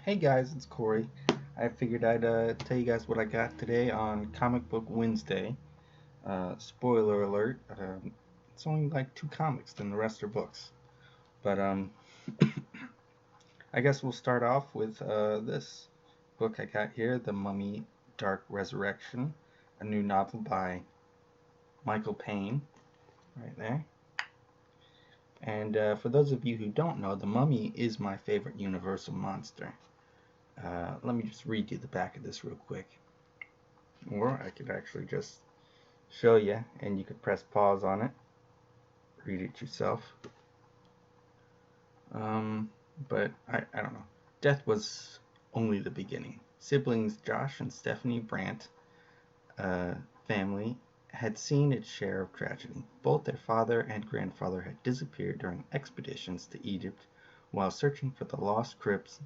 Hey guys, it's Corey. I figured I'd tell you guys what I got today on Comic Book Wednesday. Spoiler alert, it's only like two comics, then the rest are books. But I guess we'll start off with this book I got here, The Mummy Dark Resurrection, a new novel by Michael Payne, right there. And for those of you who don't know, the Mummy is my favorite Universal monster. Let me just read you the back of this real quick. Or I could actually just show you and you could press pause on it, read it yourself. But I don't know. Death was only the beginning. Siblings Josh and Stephanie Brandt family had seen its share of tragedy. Both their father and grandfather had disappeared during expeditions to Egypt while searching for the lost crypt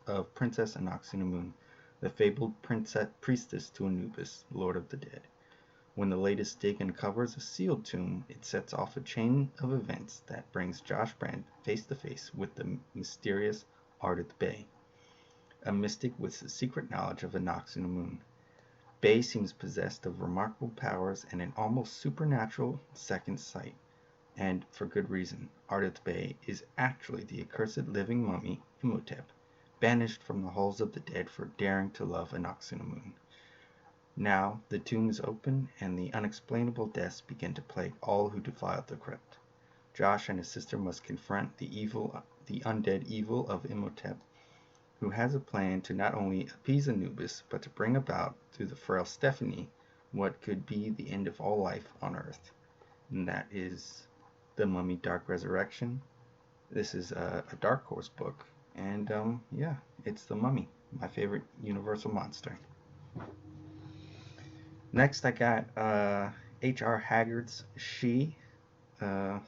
of Princess Anaxinamun, the fabled priestess to Anubis, Lord of the Dead. When the latest dig uncovers a sealed tomb, it sets off a chain of events that brings Josh Brandt face to face with the mysterious Ardith Bay, a mystic with the secret knowledge of Anaxinamun. Bay seems possessed of remarkable powers and an almost supernatural second sight, and for good reason. Ardith Bay is actually the accursed living mummy Imhotep, banished from the halls of the dead for daring to love Anaxinamun. Now the tomb is open, and the unexplainable deaths begin to plague all who defiled the crypt. Josh and his sister must confront the undead evil of Imhotep, who has a plan to not only appease Anubis, but to bring about, through the frail Stephanie, what could be the end of all life on Earth. And that is The Mummy Dark Resurrection. This is a Dark Horse book, and yeah, it's The Mummy, my favorite Universal monster. Next, I got H.R. Haggard's She. I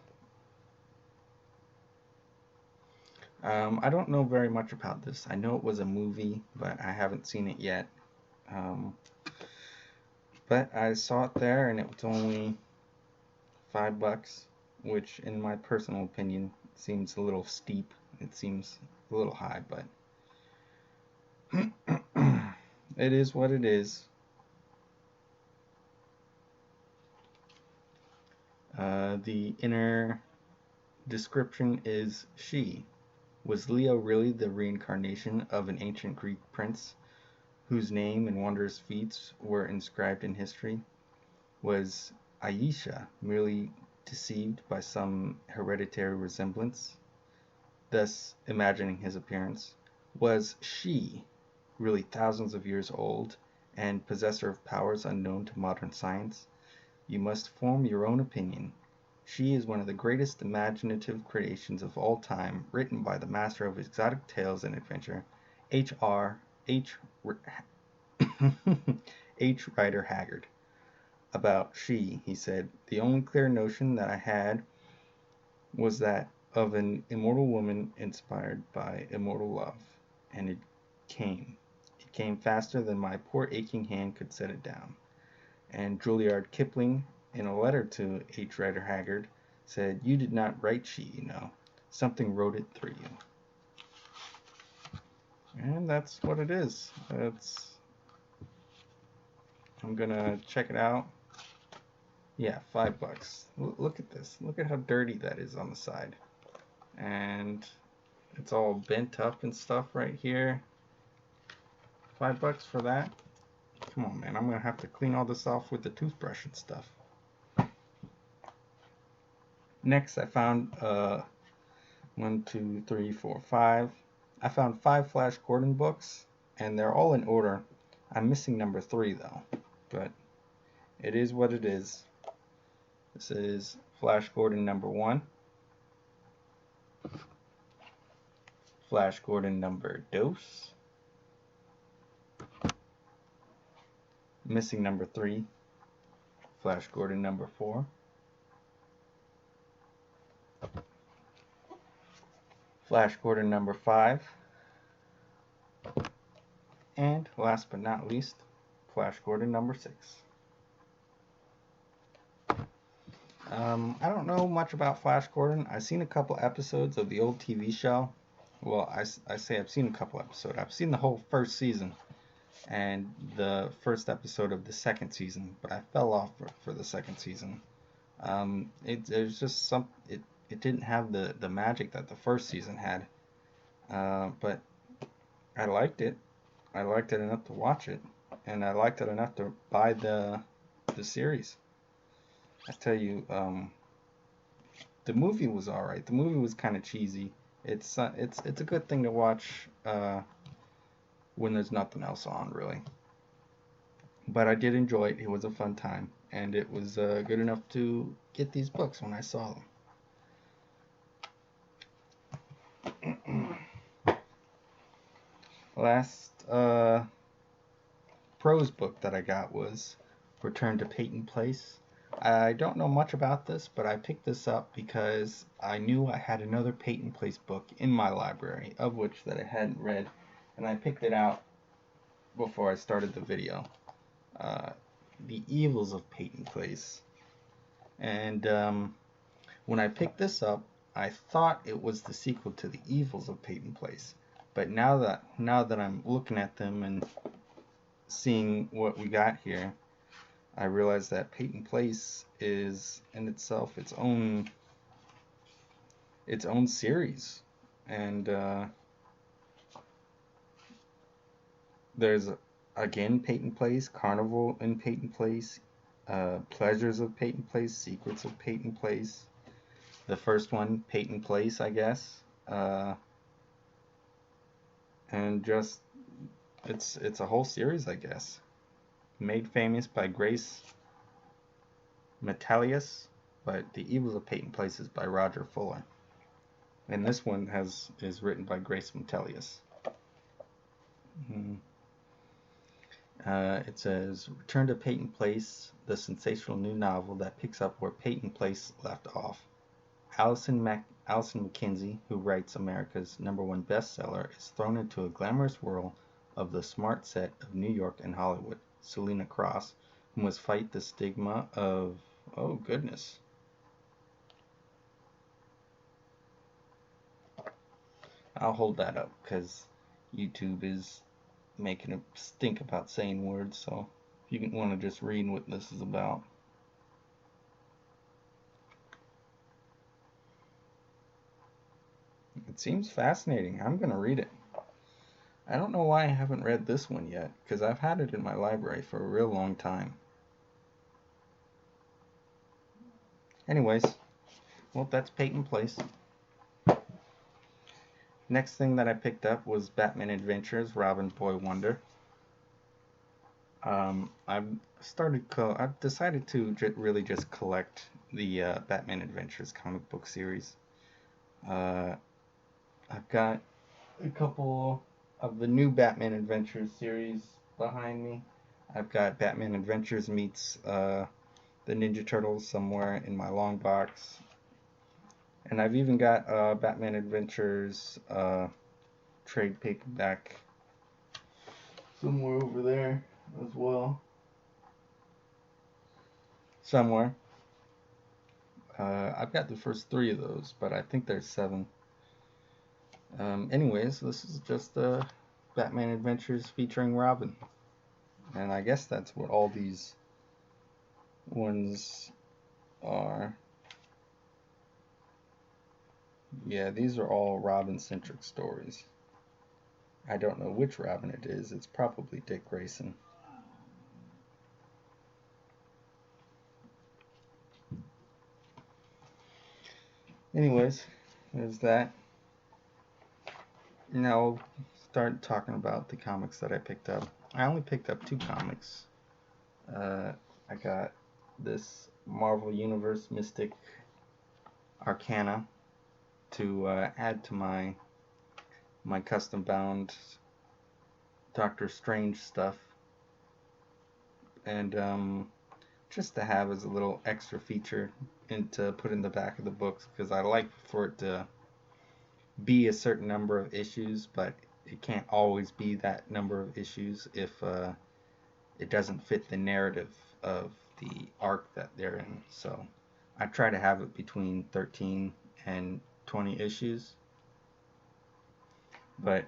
don't know very much about this. I know it was a movie, but I haven't seen it yet. But I saw it there, and it was only $5, which, in my personal opinion, seems a little steep. It seems a little high, but it is what it is. The inner description is she. Was Leo really the reincarnation of an ancient Greek prince whose name and wondrous feats were inscribed in history? Was Aisha merely deceived by some hereditary resemblance, thus imagining his appearance? Was she really thousands of years old and possessor of powers unknown to modern science? You must form your own opinion. She is one of the greatest imaginative creations of all time, written by the master of exotic tales and adventure, H. Rider Haggard. About she, he said, the only clear notion that I had was that of an immortal woman inspired by immortal love, and it came. It came faster than my poor aching hand could set it down. And Rudyard Kipling, in a letter to H. Rider Haggard, said, "You did not write she, you know. Something wrote it through you." And that's what it is. I'm gonna check it out. Yeah, $5. Look at this. Look at how dirty that is on the side. And it's all bent up and stuff right here. $5 for that? Come on, man. I'm gonna have to clean all this off with the toothbrush and stuff. Next, I found 1, 2, 3, 4, 5. I found 5 Flash Gordon books, and they're all in order. I'm missing number 3 though, but it is what it is. This is Flash Gordon number 1, Flash Gordon number 2, missing number 3, Flash Gordon number 4, Flash Gordon number 5, and last but not least, Flash Gordon number 6. I don't know much about Flash Gordon. I've seen a couple episodes of the old TV show, Well, I say I've seen a couple episodes. I've seen the whole first season and the first episode of the second season, but I fell off for the second season. There's just it didn't have the magic that the first season had. But I liked it. I liked it enough to watch it, and I liked it enough to buy the series. I tell you, the movie was all right. The movie was kind of cheesy. It's a good thing to watch when there's nothing else on, really. But I did enjoy it. It was a fun time, and it was good enough to get these books when I saw them. Last prose book that I got was Return to Peyton Place. I don't know much about this, but I picked this up because I knew I had another Peyton Place book in my library, of which that I hadn't read, and I picked it out before I started the video. The Evils of Peyton Place. And when I picked this up, I thought it was the sequel to The Evils of Peyton Place. But now that I'm looking at them and seeing what we got here, I realize that Peyton Place is in itself its own series, and there's again Peyton Place, Carnival in Peyton Place, Pleasures of Peyton Place, Secrets of Peyton Place. The first one, Peyton Place, I guess, and just it's a whole series, I guess. Made famous by Grace Metalius, but The Evils of Peyton Place is by Roger Fuller. And this one is written by Grace Metalius. It says, Return to Peyton Place, the sensational new novel that picks up where Peyton Place left off. Allison McKenzie, who writes America's #1 bestseller, is thrown into a glamorous whirl of the smart set of New York and Hollywood. Selena Cross, who must fight the stigma of, oh goodness. I'll hold that up because YouTube is making a stink about saying words, so if you want to just read what this is about. It seems fascinating. I'm going to read it. I don't know why I haven't read this one yet, because I've had it in my library for a real long time. Anyways, well, that's Peyton Place. Next thing that I picked up was Batman Adventures, Robin Boy Wonder. I've decided to really just collect the Batman Adventures comic book series. I've got a couple of the new Batman Adventures series behind me. I've got Batman Adventures meets the Ninja Turtles somewhere in my long box. And I've even got Batman Adventures trade paperback somewhere over there as well. Somewhere. I've got the first 3 of those, but I think there's 7. Anyways, this is just Batman Adventures featuring Robin. And I guess that's what all these ones are. Yeah, these are all Robin-centric stories. I don't know which Robin it is. It's probably Dick Grayson. Anyways, there's that. Now I'll start talking about the comics that I picked up. I only picked up 2 comics. I got this Marvel Universe Mystic Arcana to add to my custom bound Doctor Strange stuff, and just to have as a little extra feature and to put in the back of the books, because I like for it to be a certain number of issues, but it can't always be that number of issues if it doesn't fit the narrative of the arc that they're in. So I try to have it between 13 and 20 issues. but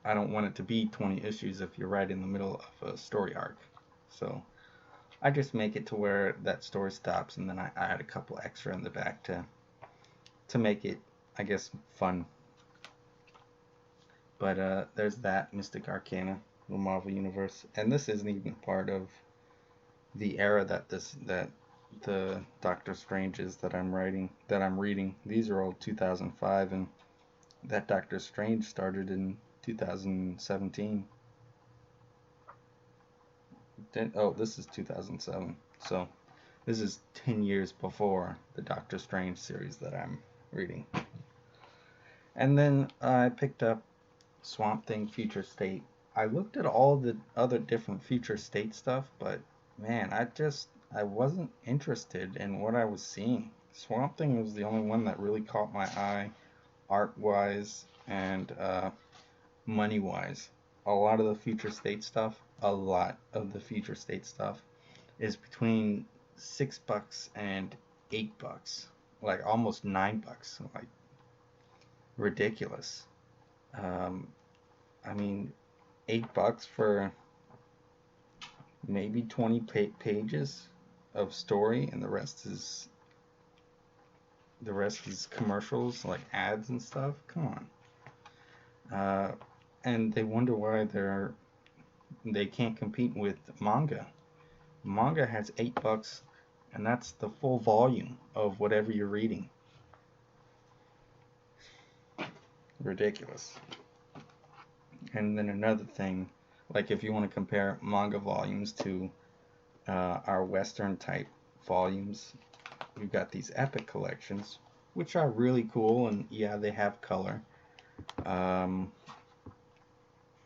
I don't want it to be 20 issues if you're right in the middle of a story arc. So I just make it to where that story stops, and then I add a couple extra in the back to make it, I guess, fun. But there's that Mystic Arcana, the Marvel Universe, and this isn't even part of the era that the Doctor Stranges that I'm reading. These are all 2005, and that Doctor Strange started in 2017. Oh, this is 2007. So this is 10 years before the Doctor Strange series that I'm reading. And then I picked up Swamp Thing Future State. I looked at all the other different Future State stuff, but man, I wasn't interested in what I was seeing. Swamp Thing was the only one that really caught my eye, art-wise and money-wise. A lot of the Future State stuff, is between $6 and $8, like almost $9, like ridiculous. I mean, $8 for maybe 20 pages of story, and the rest is commercials, like ads and stuff. Come on. And they wonder why they can't compete with manga. Manga has $8, and that's the full volume of whatever you're reading. Ridiculous. And then another thing, like if you want to compare manga volumes to our Western type volumes, we've got these epic collections, which are really cool, and yeah, they have color.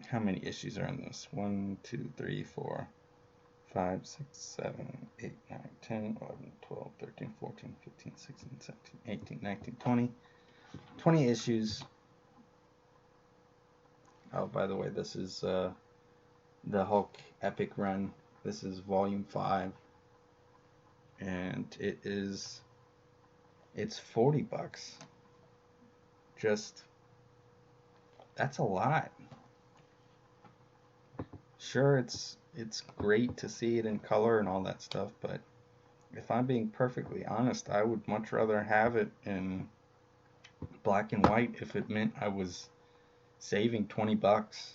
How many issues are in this? 1, 2, 3, 4, 5, 6, 7, 8, 9, 10, 11, 12, 13, 14, 15, 16, 17, 18, 19, 20. 20 issues. Oh, by the way, this is the Hulk Epic Run. This is Volume 5. And it's $40. That's a lot. Sure, it's great to see it in color and all that stuff, but if I'm being perfectly honest, I would much rather have it in black and white if it meant I was saving $20.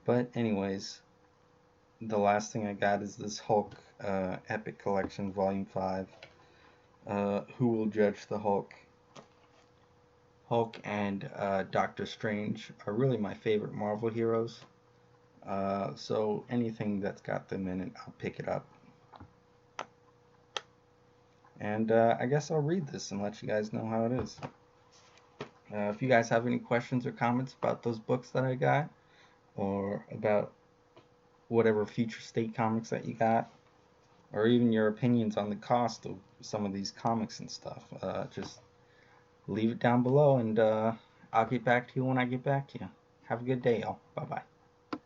But anyways, the last thing I got is this Hulk Epic Collection Volume 5. Who Will Judge the Hulk? Hulk and Doctor Strange are really my favorite Marvel heroes. So anything that's got them in it, I'll pick it up. And I guess I'll read this and let you guys know how it is. If you guys have any questions or comments about those books that I got, or about whatever Future State comics that you got, or even your opinions on the cost of some of these comics and stuff, just leave it down below, and I'll get back to you when I get back to you. Have a good day, y'all. Bye-bye.